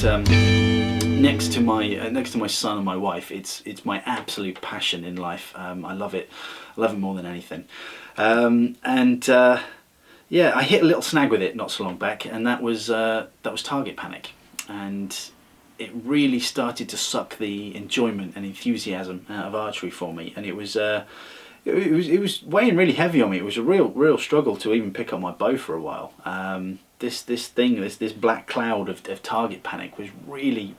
next to my son and my wife, it's my absolute passion in life. I love it more than anything. Yeah, I hit a little snag with it not so long back, and that was target panic, and it really started to suck the enjoyment and enthusiasm out of archery for me, and it was weighing really heavy on me. It was a real struggle to even pick up my bow for a while. This black cloud of target panic was really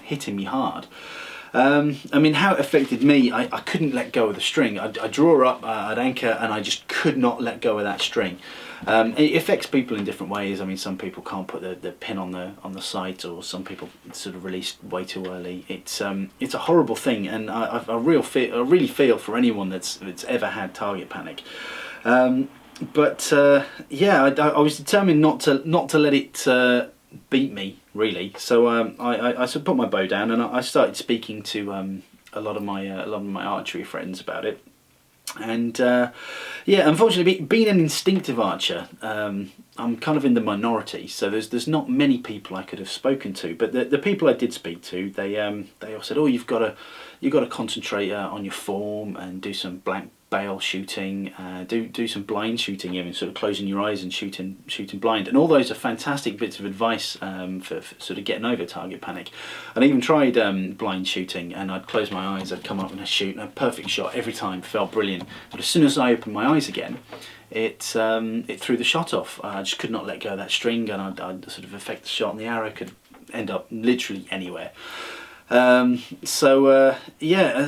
hitting me hard. I mean, how it affected me, I couldn't let go of the string. I'd draw up, I'd anchor, and I just could not let go of that string. It affects people in different ways. I mean, some people can't put the pin on the sight, or some people sort of release way too early. It's a horrible thing, and I really feel for anyone that's ever had target panic. Yeah, I was determined not to let it beat me, really. So I sort of put my bow down, and I started speaking to a lot of my archery friends about it. And yeah, unfortunately, being an instinctive archer, I'm kind of in the minority. So there's not many people I could have spoken to. But the people I did speak to, they all said, "Oh, you've got to concentrate on your form and do some blank bail shooting, do some blind shooting, even sort of closing your eyes and shooting blind." And all those are fantastic bits of advice for sort of getting over target panic. And I even tried blind shooting, and I'd close my eyes, I'd come up and I'd shoot, and a perfect shot every time, felt brilliant. But as soon as I opened my eyes again, it threw the shot off. I just could not let go of that string, and I'd sort of affect the shot, and the arrow could end up literally anywhere. Yeah,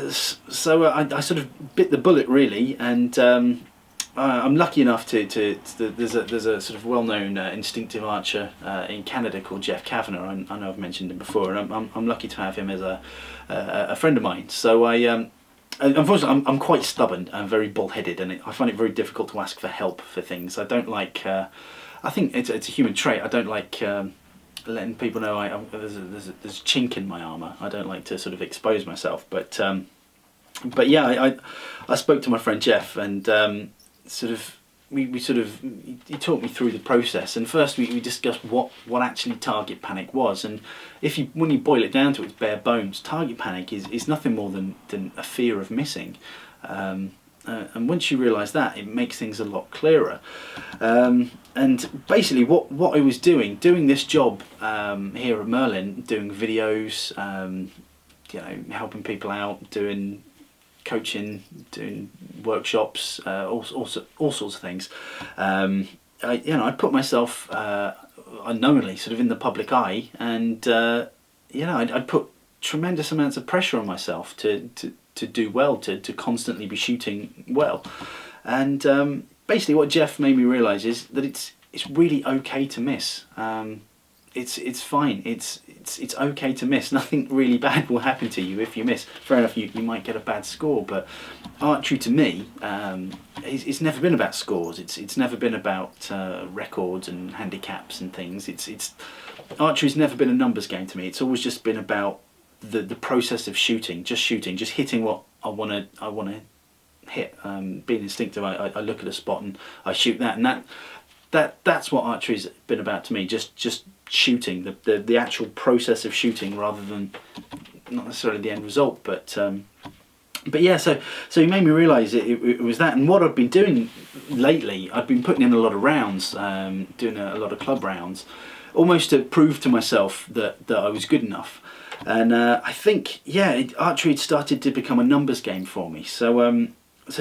so I sort of bit the bullet, really, and I'm lucky enough there's a sort of well-known instinctive archer in Canada called Jeff Kavanagh. I know I've mentioned him before, and I'm lucky to have him as a friend of mine. So unfortunately, I'm quite stubborn and very bullheaded, and I find it very difficult to ask for help for things. I don't like. I think it's a human trait. I don't like letting people know there's a chink in my armour. I don't like to sort of expose myself. But yeah, I spoke to my friend Jeff, and he talked me through the process. And first we discussed what actually target panic was. And when you boil it down to its bare bones, target panic is nothing more than a fear of missing. And once you realise that, it makes things a lot clearer. And basically what I was doing this job here at Merlin, doing videos, helping people out, doing coaching, doing workshops, all sorts of things. I put myself unknowingly sort of in the public eye, and I'd put tremendous amounts of pressure on myself to do well, to constantly be shooting well. And basically what Jeff made me realise is that it's really okay to miss. It's fine. It's okay to miss. Nothing really bad will happen to you if you miss. Fair enough, you might get a bad score, but archery to me, it's never been about scores. It's never been about records and handicaps and things. Archery's never been a numbers game to me. It's always just been about the process of shooting, just hitting what I want to hit. Being instinctive, I look at a spot and I shoot that, and that's what archery's been about to me. Just shooting, the actual process of shooting, rather than not necessarily the end result. But yeah, so he made me realise it was that. And what I've been doing lately, I've been putting in a lot of rounds, doing a lot of club rounds, almost to prove to myself that I was good enough. And I think, yeah, archery had started to become a numbers game for me. So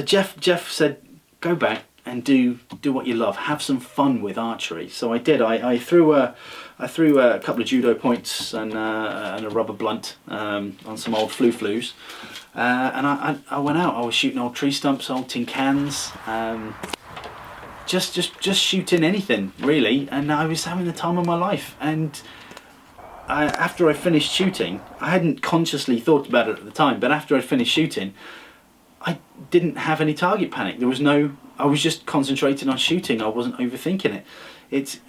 Jeff said, go back and do what you love, have some fun with archery. So I did. I threw a couple of judo points and a rubber blunt on some old flus, and I went out. I was shooting old tree stumps, old tin cans, just shooting anything really, and I was having the time of my life. And after I finished shooting, I hadn't consciously thought about it at the time, but after I finished shooting, I didn't have any target panic. I was just concentrating on shooting. I wasn't overthinking it. It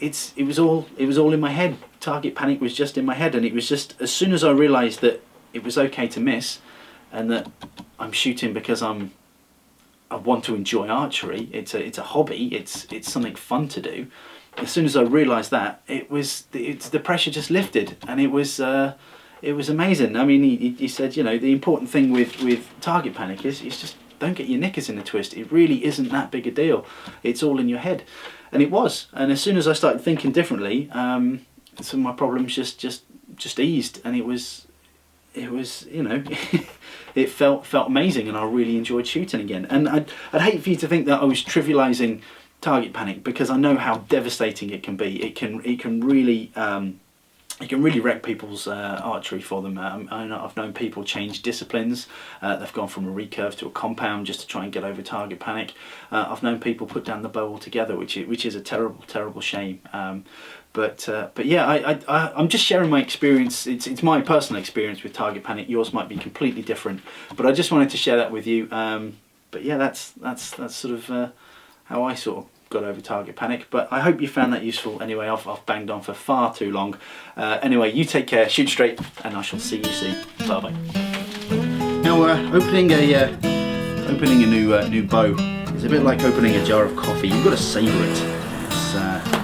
was all in my head. Target panic was just in my head, and it was just, as soon as I realised that it was okay to miss, and that I'm shooting because I want to enjoy archery. It's a hobby. It's something fun to do. as soon as I realised that, the pressure just lifted, and it was amazing. I mean, he said, you know, the important thing with target panic is just don't get your knickers in a twist. It really isn't that big a deal. It's all in your head, and it was. And as soon as I started thinking differently, some of my problems just eased, and it was you know, it felt amazing, and I really enjoyed shooting again. And I'd hate for you to think that I was trivialising target panic, because I know how devastating it can be. It can really wreck people's archery for them. I've known people change disciplines. They've gone from a recurve to a compound just to try and get over target panic. I've known people put down the bow altogether, which is a terrible shame. But yeah, I'm just sharing my experience. It's my personal experience with target panic. Yours might be completely different, but I just wanted to share that with you. But yeah, that's sort of how I sort of got over target panic. But I hope you found that useful. Anyway, I've banged on for far too long. Anyway, you take care, shoot straight, and I shall see you soon. Bye bye. Now, opening a new bow is a bit like opening a jar of coffee. You've got to savour it. It's